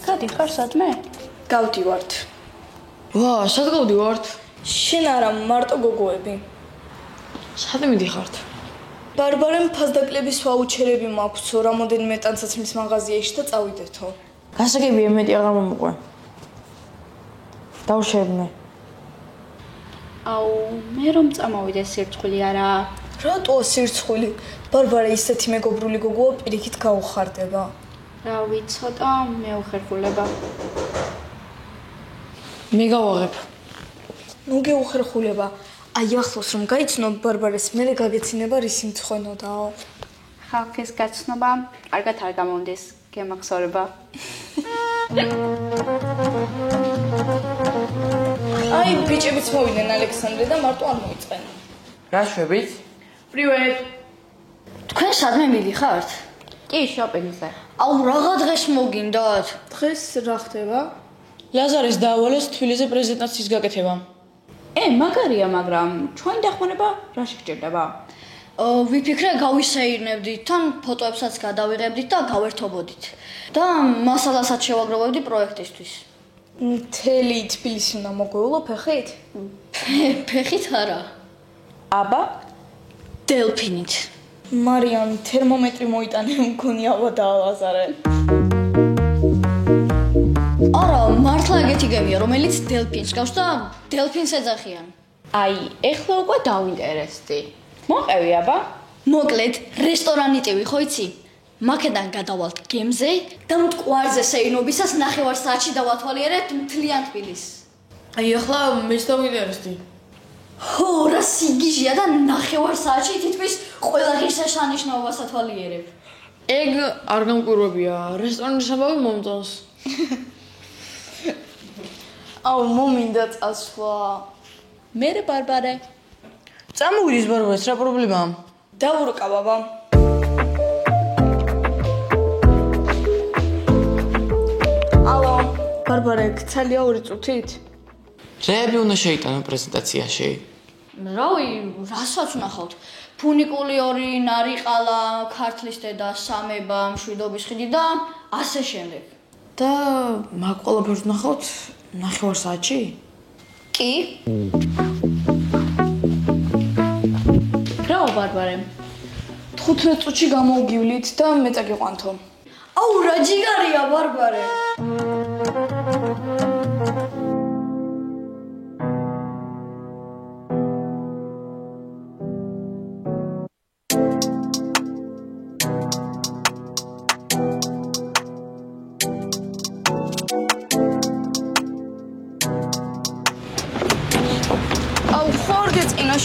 Kādi ხარ სადმე? გავდივართ. ვა, სად გავდივართ? შენ არა, მარტო გოგოები. სად მიდიხართ? ბარბარემ ფასდაკლების ვაუჩერები მაქვსო, რამოდენიმე ტანსაცმლის მაღაზიაში და წავიდეთო. გასაგებია მეტი აღარ მომყვე. დავშევდნე. აუ, მე რომ წამოვიდე სირცხვილი არა. რატოა სირცხვილი? ბარბარა ისეთი მეგობრული გოგოა, პირიქით გაუხარდება. რავი, ცოტა მეუხერხულება. მე გავაღებ. ნუ გეუხერხულება. აი ახლოს რომ გაიცნო ბარბარეს, მე გაგეცინება რის იმცხვენოდაო. ხალხის გაცნობა კარგად არ გამონდეს, გემახსოვრება. აი ბიჭებიც მოვიდნენ ალექსანდრე და მარტო არ მოიწყენა. რა შვებით? პრივეტ. თქვენ სადმე მიდიხართ? კი, შოპინგზე. აუ, რაღა დღეს მოგინდათ? დღეს რა ხდება? ლაზარის დაავალეს თბილისზე პრეზენტაციის გაკეთება. მაგარია, მაგრამ ჩვენი დახმარება რა შეჭირდება? ვიფიქრე გავისეირნებდით, თან ფოტოებსაც გადავიღებდით და გავერთობოდით. და მასალასაც შევაგროვებდი პროექტისთვის. მთელი თბილისი უნდა მოგვეულო ფეხით? ფეხით არა. აბა, დელფინით. მარიამ, თერმომეტრი მოიტანე, მგონი ავა დაალაზარე. არა, მართლა ეგეთი გემია, რომელიც დელფინს გავს და დელფინს ეძახიან. აი, ეხლა უკვე დავინტერესდი. მოყევი აბა? მოკლედ, რესტორანიტივი ხო იცი? მაქედან გადავალთ გემზე და მტკვარზე სეირნობისას 9 საათში დავათვალიერებთ მთლიან თბილისს. აი ახლა მეც დავინტერესდი. ხო, რა სიგიჟია და 9 საათში თითქმის ყველა ღირსშესანიშნაობას ათვალიერებ. ეგ არ გამკვირვებია, რესტორანის ამბავი მომწონს. აუ, მომინდა წასვლა. მერე ბარბარე. წამოვიდეს ბარბარეს, რა პრობლემაა? დავურკა ბაბა. ალო, ბარბარე, გცალია 2 წუთით? რები უნდა შეიტანო პრეზენტაციაში? რავი, რასაც ვნახავთ? ფუნიკული 2, ნარიყალა, ქართლის დედა, სამება, მშვიდობის ხიდი და ასე შემდეგ. და მაგ ყველაფერს ვნახავთ 9 საათში? კი? რაო ბარბარე? 15 წუთში გამოვგივლით და მე წაგიყვანთო. აუ, რა ჯიგარია ბარბარე.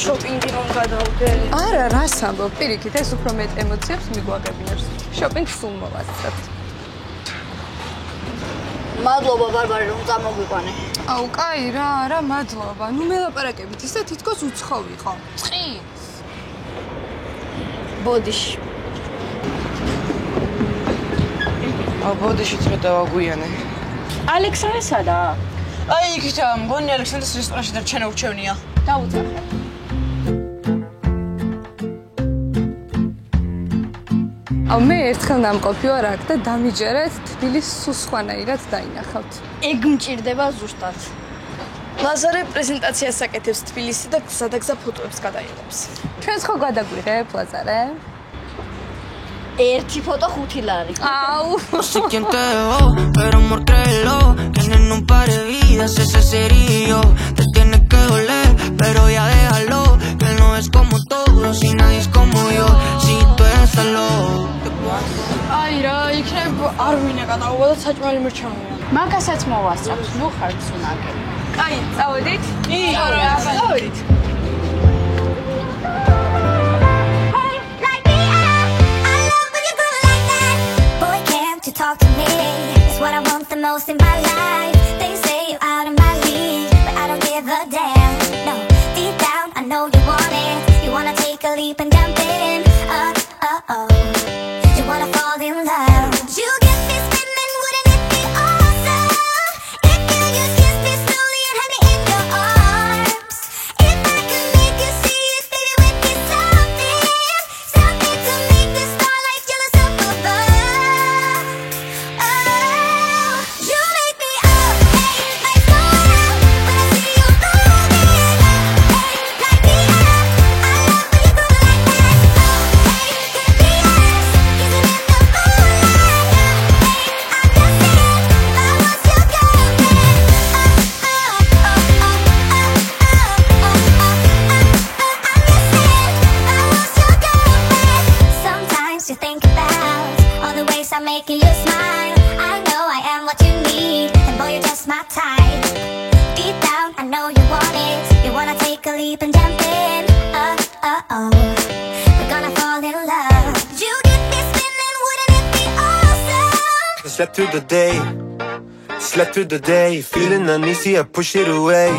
შოპინგი რომ გადავდე. არა, რას ამბობ? პირიქით, ეს უფრო მეტ ემოციებს მიგვაგებინებს. შოპინგს სულ მოვასწრებთ. მადლობა ბარბარე რომ წამოგვიყვანე. აუ, კაი რა, არა, მადლობა. ნუ მელაპარაკებით, ისე თითქოს უცხოვი ხო? წყინს. ბოდიში. აუ, ბოდიშიც მე დავაგვიანე. ალექსანდრე სადაა? აი, იქითა, მგონი ალექსანდრეს რესტორანში დარჩენა ურჩევნია. დაუძახე. აუ, მე ერთხელ ნამყოფი ვარ აქ და დამიჯერეთ თბილისს სულ სხვანაირად დაინახავთ. ეგ მჭირდება ზუსტად. ლაზარე პრეზენტაციას აკეთებს თბილისში და გზადაგზა ფოტოებს გადაიღებს. ჩვენს ხო გადაგვიღებ, ლაზარე? ერთი ფოტო 5 ლარი. აუ. sé quién te dejó, pero amor créelo, tienen un par de vidas, ese sería yo. Te tiene que doler, pero ya déjalo, que no es como todos y nadie es como yo. Si tú estás loco, te puedo. აი რა, იქნებ არ ვინე გადაუვა და საჭმელი მერჩევნია. მაგასაც მოვასწრებს, ნუ ხარ ცუნაკი. კაი, წავედით? კი, წავედით. Talk to me, it's what I want the most in my life. They say you're out of my league, but I don't give a damn. No, deep down I know you want it. You wanna take a leap and jump in. You wanna fall in love. You get me spinning, wouldn't it be awesome if you just kiss me slowly and have me in your arms? If I could keep on jumping. We're gonna fall in love. You get me spinning, wouldn't it be awesome? Slept through the day, slept through the day. Feeling uneasy, I push it away,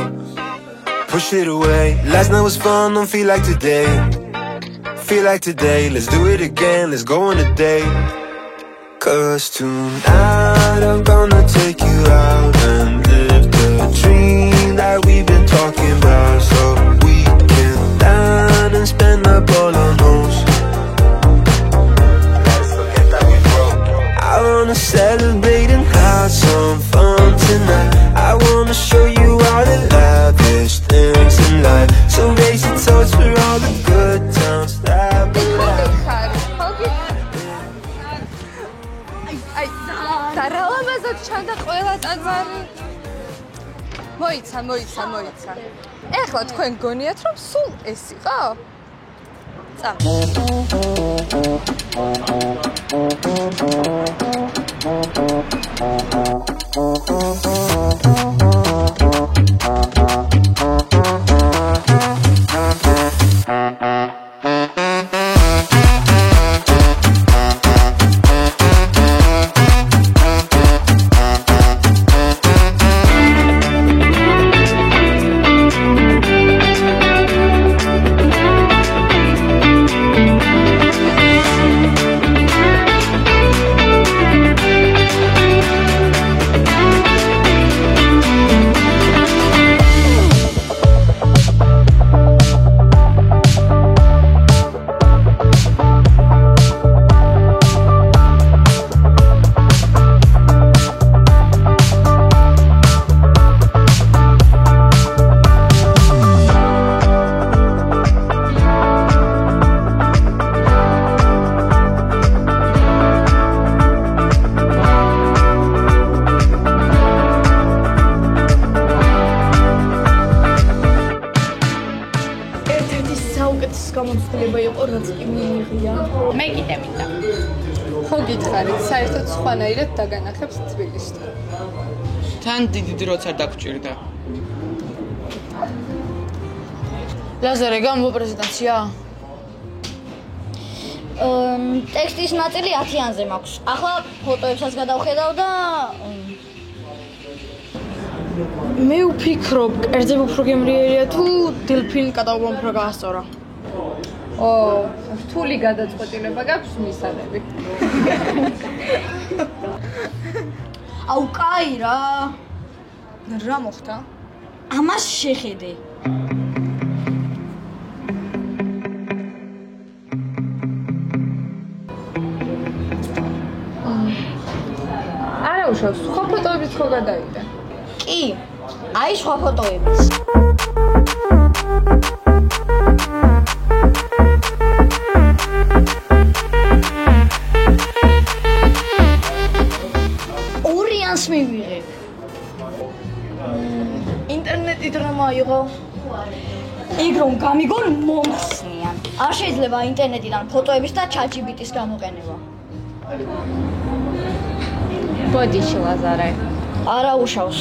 push it away. Last night was fun, don't feel like today. Feel like today, let's do it again, let's go on a date. Cause tonight I'm gonna take you out and live the dream that we've been talking about. So we can dine and spend up all our nose. Let's forget that we broke. I wanna celebrate and have some fun tonight. I wanna show you all the lavish things in life. So raise your toast for all the good times that we had. და რა ლამაზად ჩანდა ყველა ტაძარი. მოიცა. ეხლა თქვენ გონიათ რომ სულ ეს იყო? გამოცდილება იყო, რაც კი მიიღია. მე კიდე მინდა. ხო გითხარით, საერთოდ სხვანაირად დაგანახებს თბილისში. თან დიდი დროც არ დაგჭირდა. ლაზარე, გამო პრეზენტაცია? ტექსტის ნაწილი 10-იანზე მაქვს. ახლა ფოტოებსაც გადავხედავ და მე ვფიქრობ, კერძებ უფრო გემრიელია თუ დელფინ კატაუბამ უფრო გაასწორა. რთული გადაწყვეტილება გაქვს მისაღები. აუ კაი რა. რა მოხდა? ამას შეხედე. არა უშავს, სხვა ფოტოებიც ხო გადაიდა? კი, აი სხვა ფოტოებიც. ორიანს მივიღებ. ინტერნეტით რა მაიღო? იქ რომ გამიგონ მომხსნიან. არ შეიძლება ინტერნეტიდან ფოტოების და ChatGPT-ის გამოყენება. ბოდიში ლაზარე. არა უშავს.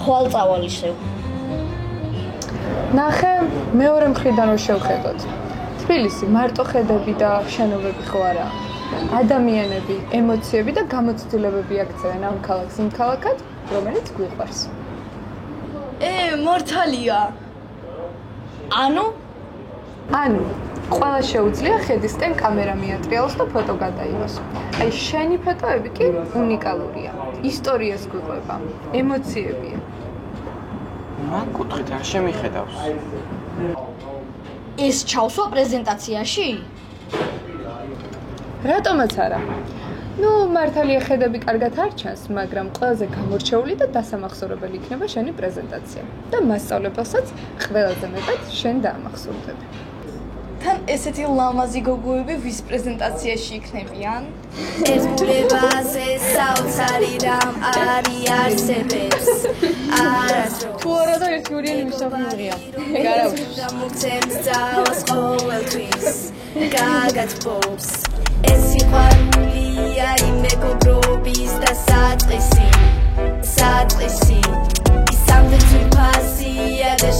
ხვალ წავალ ისევ. ნახე, მეორე მხრიდან რო შევხედოთ. თბილისი მარტო ხედები და შენობები ხო არა. ადამიანები, ემოციები და გამოცდილებები აქცევენ ამ ქალაქს იმ ქალაქად, რომელიც გვიყვარს. მართალია. ანუ, ყველა შეუძლია ხედისკენ კამერა მიატრიალოს და ფოტო გადაიღოს. აი შენი ფოტოები კი უნიკალურია. ისტორიას გვიყვება, ემოციებია. მან კუთხით არ შემიხედავს. ეს ჩავსვა პრეზენტაციაში? რატომაც არა. მართალია ხედები კარგად არ ჩანს, მაგრამ ყველაზე გამორჩეული და დასამახსოვრებელი იქნება შენი პრეზენტაცია. და მასწავლებელსაც ყველაზე მეტად შენ დაამახსოვრდები. თან ესეთი ლამაზი გოგოები ვის პრეზენტაციაში იქნებიან? ეს ბუნებაზე საოცარი რამ არიარსებებს. თუ არა და ერთი ორიანი მისაღმეა. ეგ არა უშავს. მოგცემს ძალას ყოველთვის. გაგაცბობს. ეს სიყვარულია იმ მეგობრობის და საწყისი. ის ამდენ ძვირფასია და